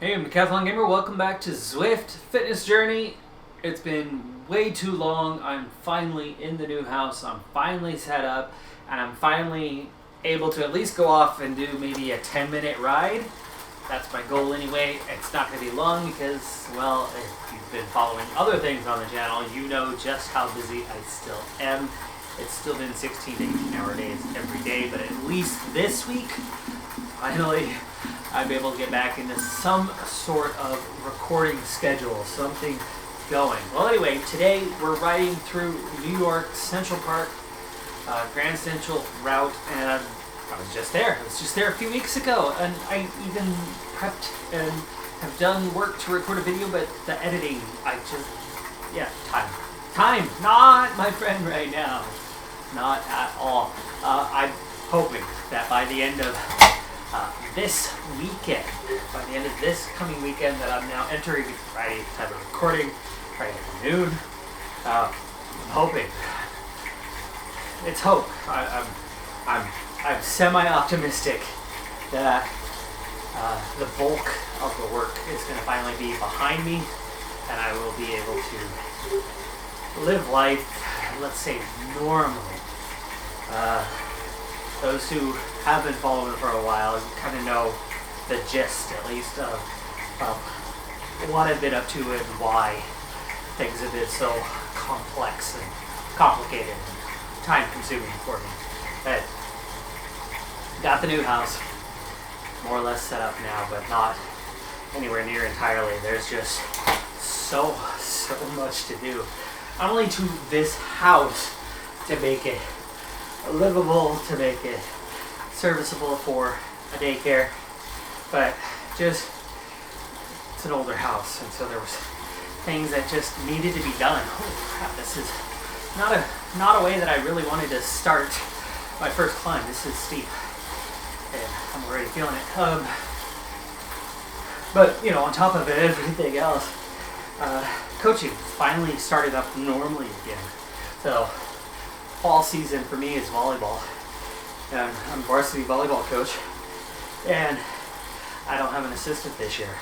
Hey, I'm Decathlon Gamer. Welcome back to Zwift Fitness Journey. It's been way too long. I'm finally in the new house. I'm finally set up, and I'm finally able to at least go off and do maybe a 10-minute ride. That's my goal anyway. It's not going to be long because, well, if you've been following other things on the channel, you know just how busy I still am. It's still been 16 to 18 hour days every day, but at least this week, finally, I'd be able to get back into some sort of recording schedule, something going. Well, anyway, today we're riding through New York Central Park, Grand Central route, and I was just there. I was just there a few weeks ago, and I even prepped and have done work to record a video, but the editing, time, not my friend right now, not at all. I'm hoping that by the end of this weekend, by the end of this coming weekend that I'm now entering Friday type of recording, Friday afternoon, I'm hoping. It's hope. I'm semi-optimistic that the bulk of the work is going to finally be behind me, and I will be able to live life, let's say, normally. Those who have been following for a while kind of know the gist, at least, of what I've been up to and why things have been so complex and complicated and time-consuming for me. But got the new house more or less set up now, but not anywhere near entirely. There's just so much to do. Not only to this house to make it livable, to make it serviceable for a daycare, but just it's an older house, and so there was things that just needed to be done. Holy crap, this is not a way that I really wanted to start my first climb. This is steep, and I'm already feeling it. But you know, on top of it, everything else, coaching finally started up normally again. So fall season for me is volleyball, and I'm a varsity volleyball coach, and I don't have an assistant this year.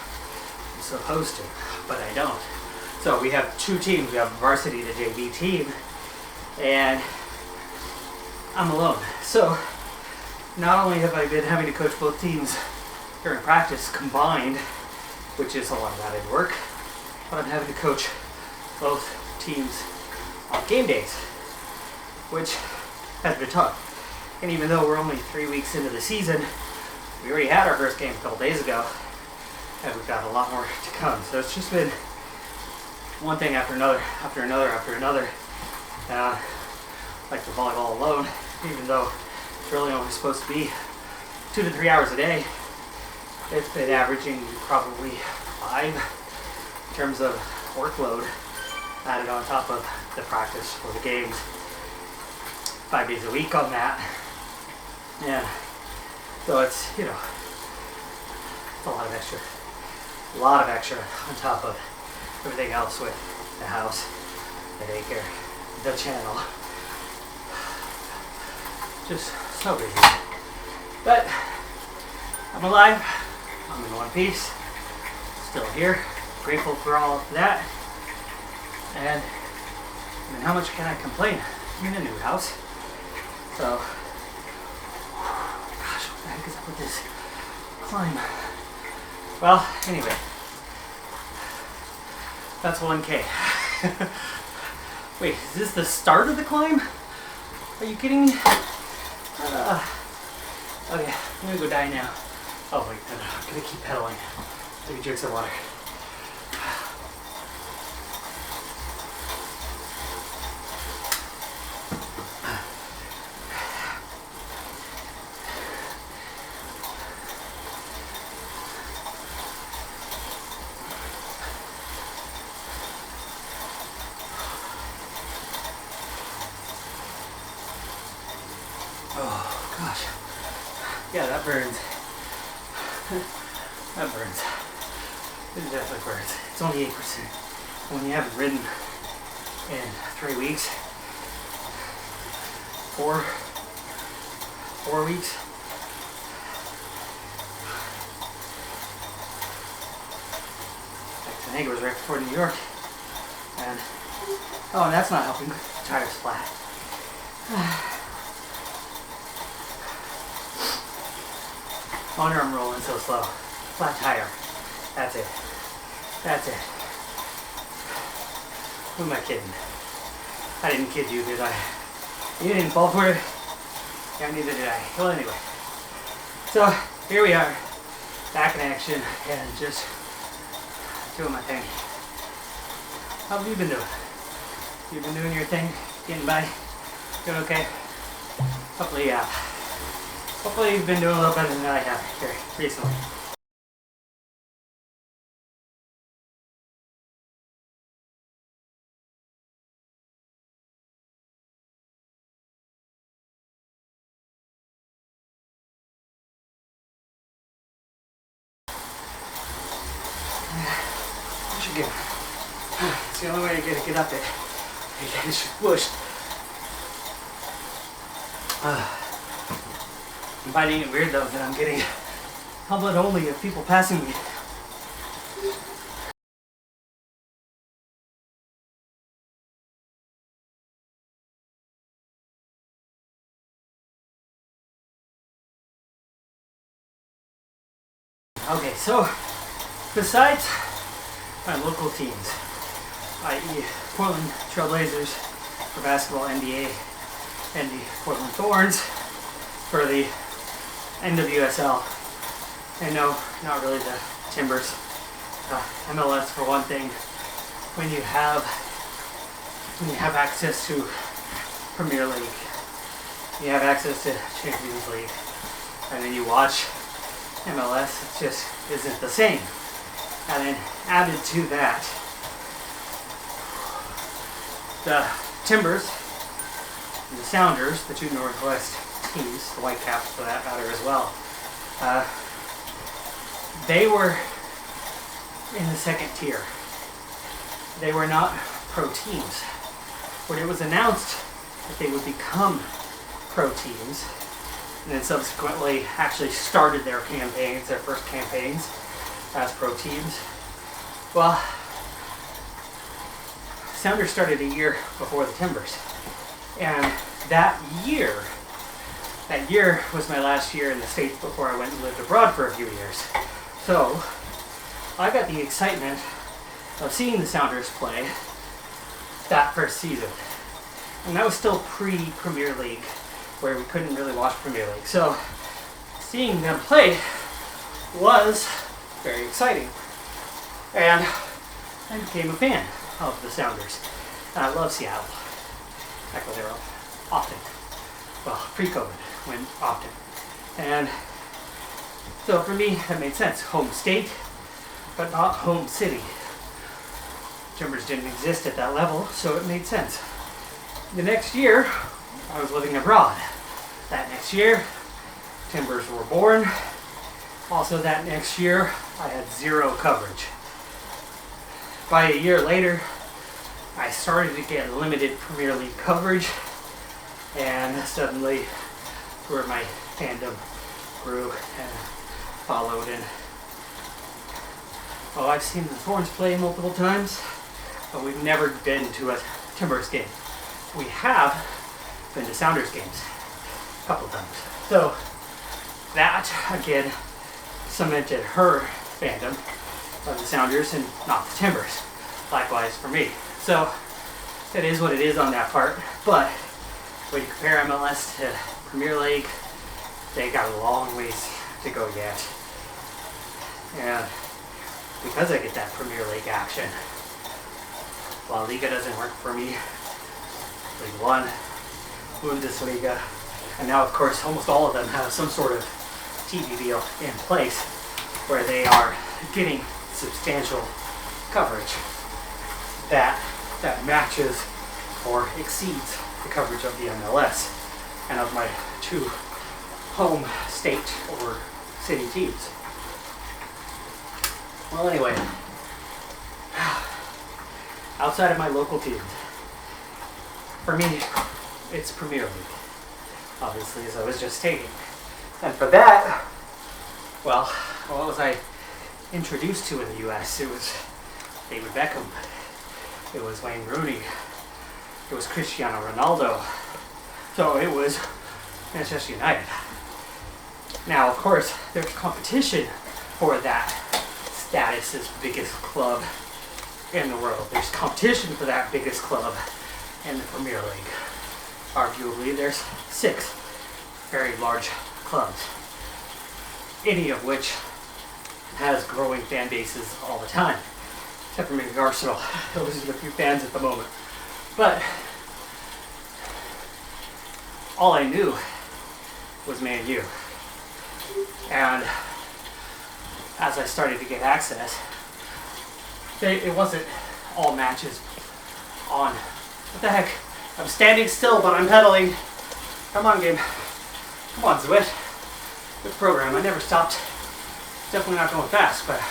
I'm supposed to, but I don't. So we have two teams. We have varsity to JV team, and I'm alone. So not only have I been having to coach both teams during practice combined, which is a lot of added work, but I'm having to coach both teams on game days, which has been tough. And even though we're only 3 weeks into the season, we already had our first game a couple days ago, and we've got a lot more to come. So it's just been one thing after another, after another, after another. Like the volleyball alone, even though it's really only supposed to be 2 to 3 hours a day, it's been averaging probably 5 in terms of workload added on top of the practice for the games. 5 days a week on that. Yeah. So it's, you know, it's a lot of extra on top of everything else with the house, the daycare, the channel. Just so busy. But I'm alive. I'm in one piece. Still here. Grateful for all of that. And I mean, how much can I complain? I'm in a new house. So, gosh, what the heck is up with this climb? Well, anyway, that's 1K. Wait, is this the start of the climb? Are you kidding me? Okay, I'm gonna go die now. Oh wait, no, I'm gonna keep pedaling. Take a drink of water. Oh gosh. Yeah, that burns. That burns. It definitely burns. It's only 8%. When you haven't ridden in 3 weeks, 4 weeks, I think it was right before New York. And oh, and that's not helping. The tire's flat. Wonder I'm rolling so slow. Flat tire. That's it. That's it. Who am I kidding? I didn't kid you, did I? You didn't fall for it? Yeah, neither did I. Well, anyway. So, here we are. Back in action and just doing my thing. How have you been doing? You've been doing your thing? Getting by? Doing okay? Hopefully, yeah. Hopefully you've been doing a little better than I have here recently. Push again. It's the only way to get up it. You just push. I'm finding it weird though that I'm getting helmet only of people passing me. Okay, so besides my local teams, i.e. Portland Trailblazers for basketball NBA and the Portland Thorns for the NWSL, and no, not really the Timbers. MLS for one thing. When you have access to Premier League, you have access to Champions League, and then you watch MLS, it just isn't the same. And then added to that, the Timbers and the Sounders, the two Northwest teams, the Whitecaps for that matter as well, they were in the second tier. They were not pro teams. When it was announced that they would become pro teams, and then subsequently actually started their campaigns, their first campaigns as pro teams, well, Sounders started a year before the Timbers. And that year was my last year in the States before I went and lived abroad for a few years. So I got the excitement of seeing the Sounders play that first season. And that was still pre-Premier League, where we couldn't really watch Premier League. So seeing them play was very exciting. And I became a fan of the Sounders. And I love Seattle. Back when they were often. Well, pre-COVID, when often. And so for me, that made sense. Home state, but not home city. Timbers didn't exist at that level, so it made sense. The next year, I was living abroad. That next year, Timbers were born. Also that next year, I had zero coverage. By a year later, I started to get limited Premier League coverage, and suddenly where my fandom grew and followed. And I've seen the Thorns play multiple times, but we've never been to a Timbers game. We have been to Sounders games a couple of times. So that again cemented her fandom of the Sounders and not the Timbers. Likewise for me. So it is what it is on that part. But when you compare MLS to Premier League, they got a long ways to go yet. And because I get that Premier League action, La Liga doesn't work for me. League One, Bundesliga, and now of course almost all of them have some sort of TV deal in place where they are getting substantial coverage that matches or exceeds the coverage of the MLS and of my two home state or city teams. Well, anyway, outside of my local teams, for me, it's Premier League, obviously, as I was just stating. And for that, well, what was I introduced to in the U.S.? It was David Beckham. It was Wayne Rooney. It was Cristiano Ronaldo. So it was Manchester United. Now, of course, there's competition for that status as biggest club in the world. There's competition for that biggest club in the Premier League. Arguably, there's 6 very large clubs, any of which has growing fan bases all the time, except for maybe Arsenal. Those are a few fans at the moment. But all I knew was Man U. And as I started to get access, it wasn't all matches on. What the heck? I'm standing still, but I'm pedaling. Come on, game. Come on, Zwift. Good program. I never stopped. Definitely not going fast, but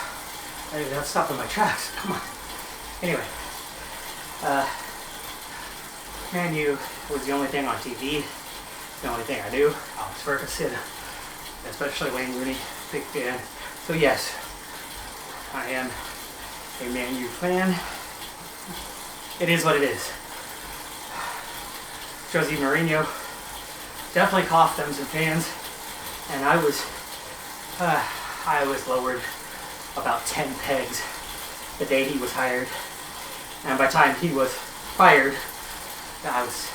I got stopped in my tracks. Come on. Anyway, Man U was the only thing on TV. The only thing I knew. Alex Ferguson, especially Wayne Rooney, big fan. So yes, I am a Man U fan. It is what it is. Jose Mourinho definitely cost them some fans, and I was lowered about 10 pegs the day he was hired, and by the time he was fired, I was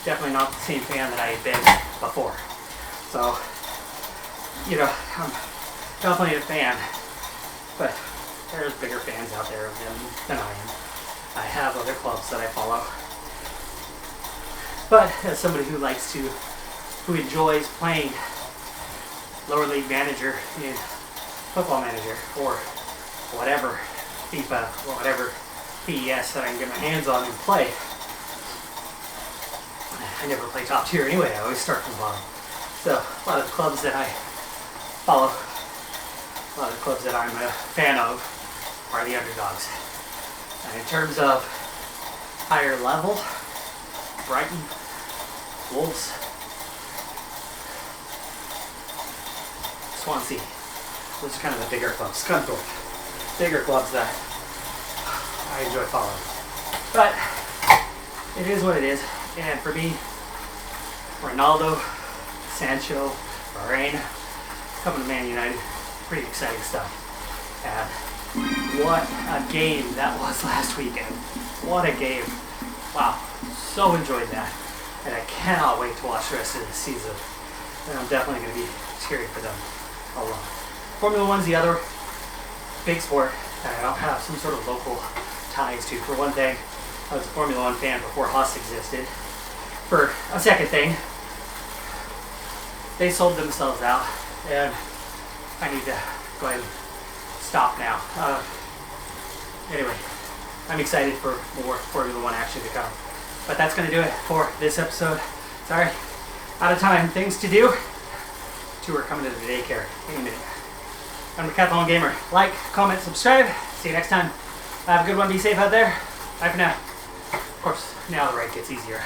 definitely not the same fan that I had been before. So, you know, I'm definitely a fan, but there's bigger fans out there of them than I am. I have other clubs that I follow. But as somebody who enjoys playing lower league manager in Football Manager or whatever FIFA or whatever PES that I can get my hands on and play, I never play top tier anyway. I always start from the bottom. So a lot of the clubs that I follow, a lot of the clubs that I'm a fan of are the underdogs. And in terms of higher level, Brighton, Wolves, Swansea. Those are kind of the bigger clubs. Scunthorpe. Bigger clubs that I enjoy following. But it is what it is. And for me, Ronaldo, Sancho, Varane, coming to Man United, pretty exciting stuff. And what a game that was last weekend. What a game. Wow. So enjoyed that. And I cannot wait to watch the rest of the season. And I'm definitely going to be cheering for them a lot. Formula One's the other big sport that I don't have some sort of local ties to. For one thing, I was a Formula One fan before Haas existed. For a second thing, they sold themselves out, and I need to go ahead and stop now. Anyway, I'm excited for more Formula One action to come. But that's going to do it for this episode. Sorry, out of time. Things to do. 2 are coming to the daycare any minute. I'm Decathlon Gamer. Like, comment, subscribe. See you next time. Have a good one. Be safe out there. Bye for now. Of course, now the ride gets easier.